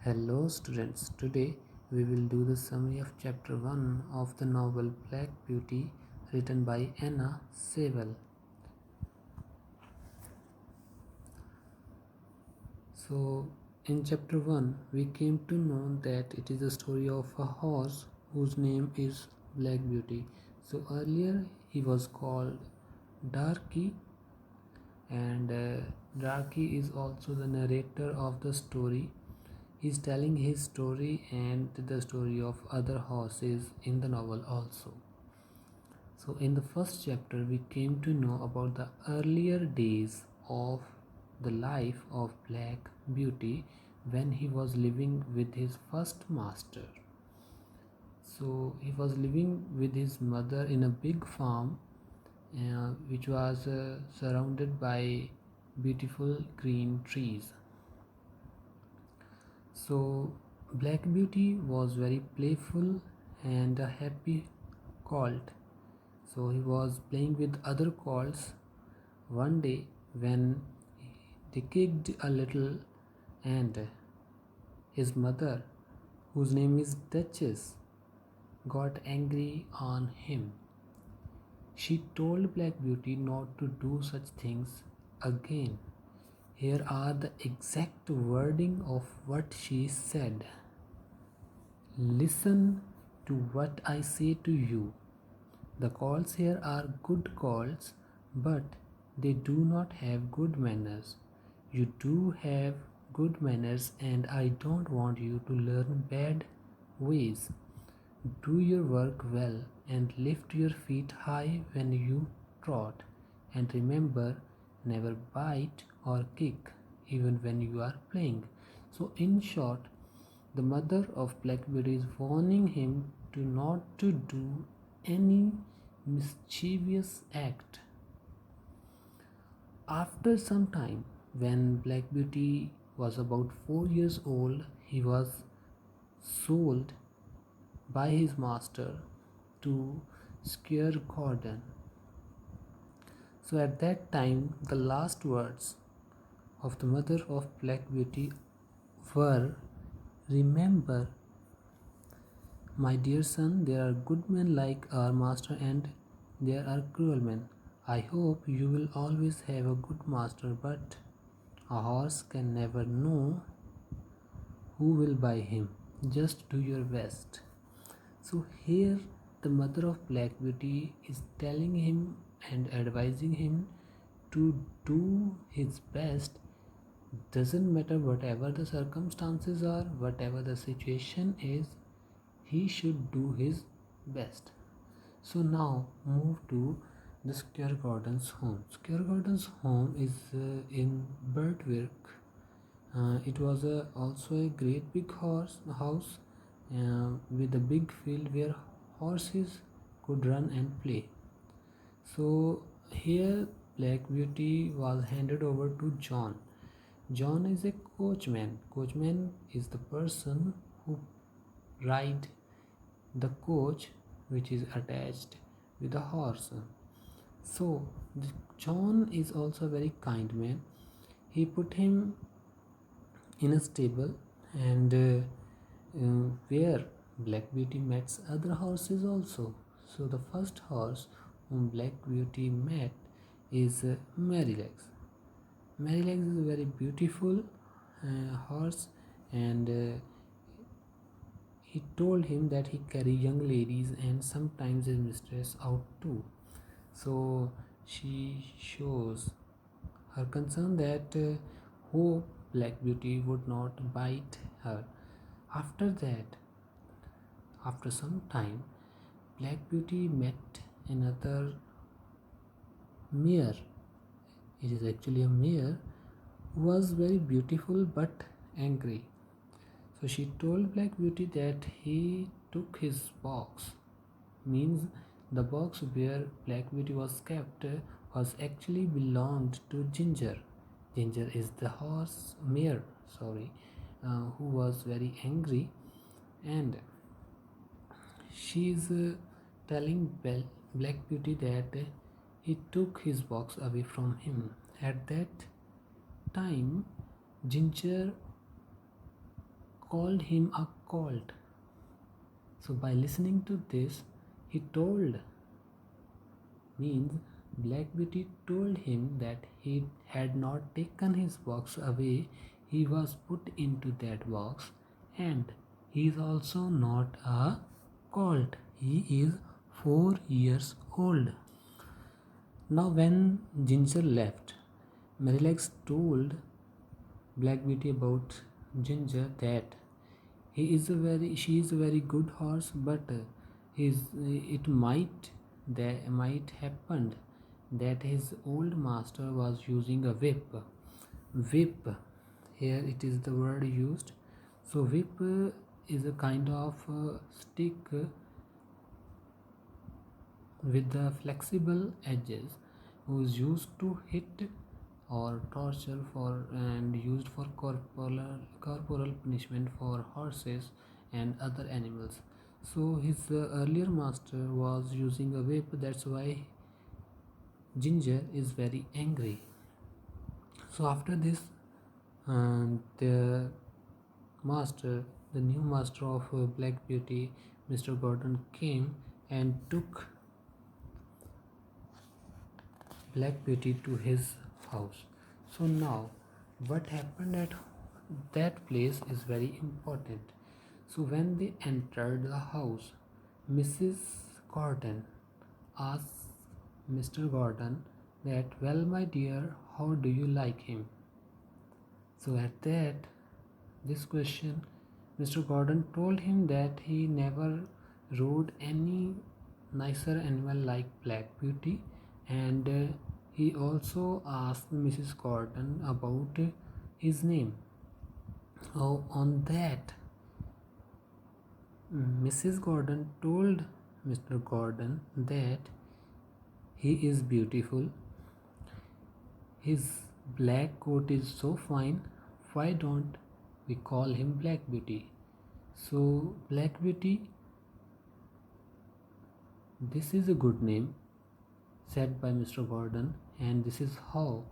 Hello students, today we will do the summary of chapter 1 of the novel Black Beauty written by Anna Sewell. So in chapter 1 we came to know that it is the story of a horse whose name is Black Beauty. So earlier he was called Darky and Darky is also the narrator of the story. He's telling his story and the story of other horses in the novel also. So, in the first chapter, we came to know about the earlier days of the life of Black Beauty when he was living with his first master. So, he was living with his mother in a big farm which was surrounded by beautiful green trees. So, Black Beauty was very playful and a happy colt. So, he was playing with other colts one day when they kicked a little, and his mother, whose name is Duchess, got angry on him. She told Black Beauty not to do such things again. Here are the exact wording of what she said. Listen to what I say to you. The calls here are good calls, but they do not have good manners. You do have good manners, and I don't want you to learn bad ways. Do your work well and lift your feet high when you trot. And remember, never bite or kick, even when you are playing. So, in short, the mother of Black Beauty is warning him to not to do any mischievous act. After some time, when Black Beauty was about 4 years old, he was sold by his master to Squire Gordon. So at that time, the last words of the mother of Black Beauty were, remember, my dear son, there are good men like our master and there are cruel men. I hope you will always have a good master, but a horse can never know who will buy him. Just do your best. So, here the mother of Black Beauty is telling him and advising him to do his best. Doesn't matter whatever the circumstances are, whatever the situation is, he should do his best. So now move to the Square Gardens home. Square Gardens home is in Birtwick. It was also a great big house with a big field where horses could run and play. So here Black Beauty was handed over to John. John is a coachman. Coachman is the person who ride the coach which is attached with the horse. So John is also a very kind man. He put him in a stable and where Black Beauty met other horses also. So the first horse whom Black Beauty met is Merrylegs. Merrylegs is a very beautiful horse, and he told him that he carry young ladies and sometimes his mistress out too. So she shows her concern that hope Black Beauty would not bite her. After that, after some time, Black Beauty met another mare. It is actually a mare who was very beautiful but angry. So she told Black Beauty that he took his box, means the box where Black Beauty was kept was actually belonged to Ginger. Ginger is the mare, who was very angry, and she is telling Black Beauty that he took his box away from him. At that time, Ginger called him a colt. So by listening to this, he told, means Black Beauty told him that he had not taken his box away, he was put into that box, and he is also not a colt, he is 4 years old. Now, when Ginger left, Marillax told Black Beauty about Ginger that she is a very good horse, but it might happened that his old master was using a whip. Whip, here it is the word used. So whip is a kind of stick with the flexible edges, who's used to hit or torture for and used for corporal punishment for horses and other animals. So his earlier master was using a whip, that's why Ginger is very angry. So after this, the master, the new master of Black Beauty, Mr. Gordon, came and took Black Beauty to his house. So now, what happened at that place is very important. So when they entered the house, Mrs. Gordon asked Mr. Gordon that, "Well, my dear, how do you like him?" So at that, this question, Mr. Gordon told him that he never rode any nicer animal like Black Beauty, and he also asked Mrs. Gordon about his name. Oh, on that, Mrs. Gordon told Mr. Gordon that he is beautiful, his black coat is so fine, why don't we call him Black Beauty? So, Black Beauty, this is a good name, said by Mr. Gordon, and this is how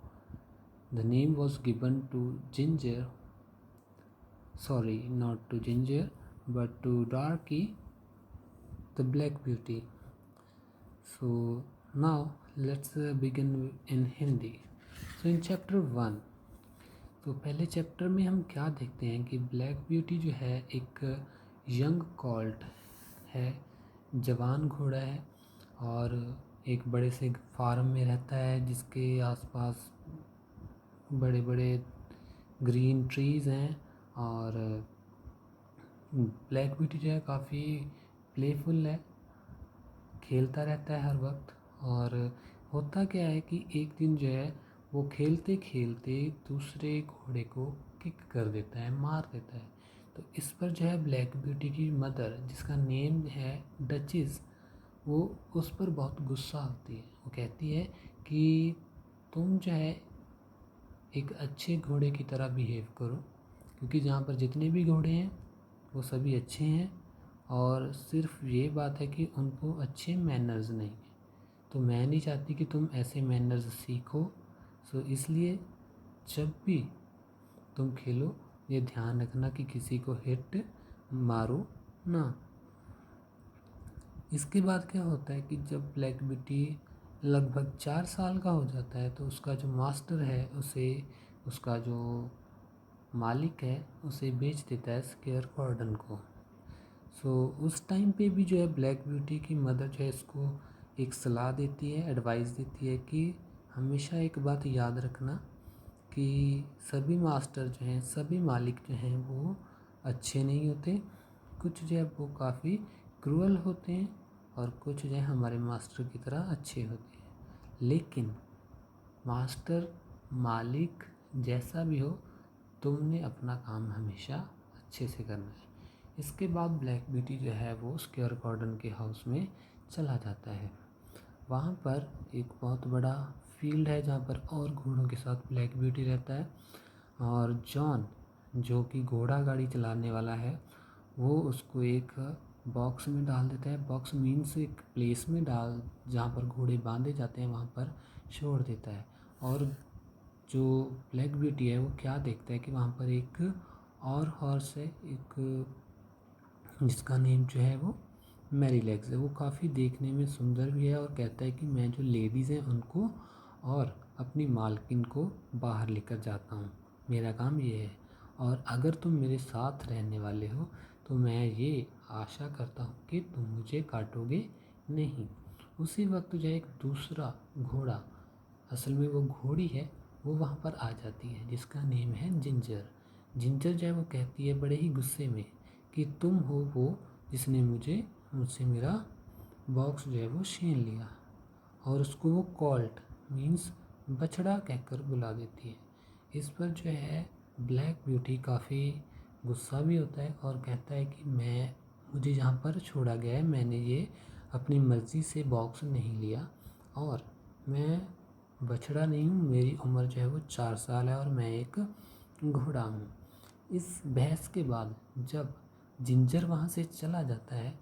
the name was given to Ginger. Sorry, not to Ginger, but to Darky, the Black Beauty. So now let's begin in Hindi. So in chapter 1, तो पहले chapter में हम क्या देखते हैं कि black beauty जो है एक यंग कॉल्ट है, जवान घोड़ा है, और एक बड़े से फार्म में रहता है जिसके आसपास बड़े बड़े ग्रीन ट्रीज़ हैं। और ब्लैक ब्यूटी जो है काफ़ी प्लेफुल है, खेलता रहता है हर वक्त। और होता क्या है कि एक दिन जो है वो खेलते खेलते दूसरे घोड़े को किक कर देता है, मार देता है। तो इस पर जो है ब्लैक ब्यूटी की मदर, जिसका नेम है डचिस, वो उस पर बहुत गुस्सा होती है। वो कहती है कि तुम जो है एक अच्छे घोड़े की तरह बिहेव करो, क्योंकि जहाँ पर जितने भी घोड़े हैं वो सभी अच्छे हैं, और सिर्फ ये बात है कि उनको अच्छे मैनर्स नहीं हैं। तो मैं नहीं चाहती कि तुम ऐसे मैनर्स सीखो। सो इसलिए जब भी तुम खेलो ये ध्यान रखना कि किसी को हिट मारो ना। इसके बाद क्या होता है कि जब ब्लैक ब्यूटी लगभग 4 साल का हो जाता है तो उसका जो मास्टर है उसे, उसका जो मालिक है उसे बेच देता है स्केयर गॉर्डन को। सो उस टाइम पे भी जो है ब्लैक ब्यूटी की मदर जो है इसको एक सलाह देती है, एडवाइस देती है कि हमेशा एक बात याद रखना कि सभी मास्टर जो हैं, सभी मालिक जो हैं वो अच्छे नहीं होते। कुछ जो है वो काफ़ी क्रूअल होते हैं और कुछ जो है हमारे मास्टर की तरह अच्छे होते हैं। लेकिन मास्टर, मालिक जैसा भी हो, तुमने अपना काम हमेशा अच्छे से करना है। इसके बाद ब्लैक ब्यूटी जो है वो स्केयर गॉर्डन के हाउस में चला जाता है। वहाँ पर एक बहुत बड़ा फील्ड है जहाँ पर और घोड़ों के साथ ब्लैक ब्यूटी रहता है, और जॉन जो कि घोड़ा गाड़ी चलाने वाला है वो उसको एक बॉक्स में डाल देता है। बॉक्स मीन्स एक प्लेस में डाल, जहाँ पर घोड़े बांधे जाते हैं वहाँ पर छोड़ देता है। और जो ब्लैक ब्यूटी है वो क्या देखता है कि वहाँ पर एक और हॉर्स है एक, जिसका नेम जो है वो मैरी लेग्स है। वो काफ़ी देखने में सुंदर भी है और कहता है कि मैं जो लेडीज़ हैं उनको और अपनी मालकिन को बाहर लेकर जाता हूँ, मेरा काम ये है, और अगर तुम मेरे साथ रहने वाले हो तो मैं ये आशा करता हूँ कि तुम मुझे काटोगे नहीं। उसी वक्त जो है एक दूसरा घोड़ा, असल में वो घोड़ी है, वो वहाँ पर आ जाती है जिसका नेम है जिंजर। जिंजर जो है वो कहती है बड़े ही गुस्से में कि तुम हो वो जिसने मुझसे मेरा बॉक्स जो है वो छीन लिया, और उसको वो कॉल्ट मीन्स बछड़ा कहकर बुला देती है। इस पर जो है ब्लैक ब्यूटी काफ़ी गुस्सा भी होता है और कहता है कि मुझे यहाँ पर छोड़ा गया है, मैंने ये अपनी मर्ज़ी से बॉक्स नहीं लिया, और मैं बछड़ा नहीं हूँ, मेरी उम्र जो है वो 4 साल है और मैं एक घोड़ा हूँ। इस बहस के बाद जब जिंजर वहाँ से चला जाता है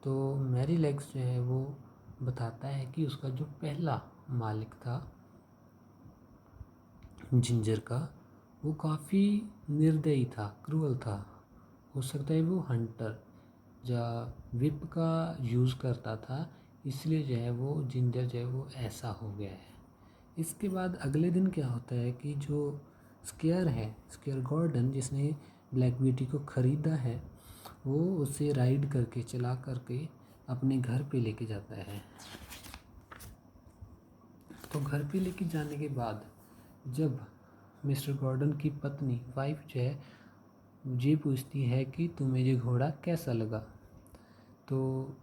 तो मैरी लेग्स जो है वो बताता है कि उसका जो पहला मालिक था जिंजर का, वो काफ़ी निर्दयी था, क्रूअल था। हो सकता है वो हंटर या विप का यूज़ करता था, इसलिए जो है वो जिंजर जो है वो ऐसा हो गया है। इसके बाद अगले दिन क्या होता है कि जो स्केयर गॉर्डन जिसने ब्लैक ब्यूटी को ख़रीदा है, वो उसे राइड करके चला करके अपने घर पे लेके जाता है। तो घर पे लेके जाने के बाद जब मिस्टर गॉर्डन की पत्नी वाइफ जो है ये पूछती है कि तुम्हें ये घोड़ा कैसा लगा, तो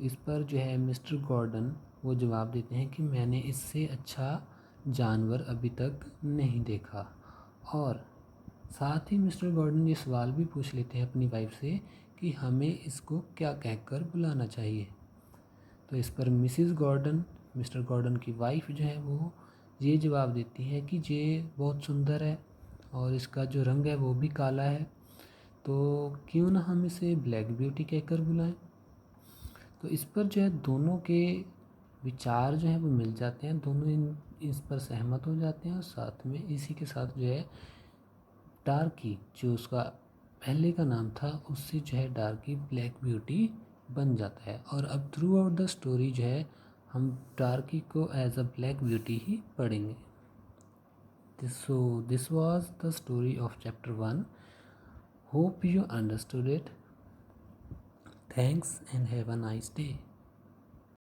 इस पर जो है मिस्टर गॉर्डन वो जवाब देते हैं कि मैंने इससे अच्छा जानवर अभी तक नहीं देखा। और साथ ही मिस्टर गॉर्डन ये सवाल भी पूछ लेते हैं अपनी वाइफ से कि हमें इसको क्या कहकर बुलाना चाहिए। तो इस पर मिसिस गॉर्डन, मिस्टर गॉर्डन की वाइफ जो है वो ये जवाब देती है कि ये बहुत सुंदर है और इसका जो रंग है वो भी काला है, तो क्यों ना हम इसे ब्लैक ब्यूटी कहकर बुलाएं। तो इस पर जो है दोनों के विचार जो हैं वो मिल जाते हैं, दोनों इस पर सहमत हो जाते हैं, और साथ में इसी के साथ जो है डार्की जो उसका पहले का नाम था उससे जो है डार्की ब्लैक ब्यूटी बन जाता है। और अब थ्रू आउट द स्टोरी जो है हम डार्की को एज अ ब्लैक ब्यूटी ही पढ़ेंगे। This was the story of chapter 1. Hope you understood it. Thanks and have a nice day.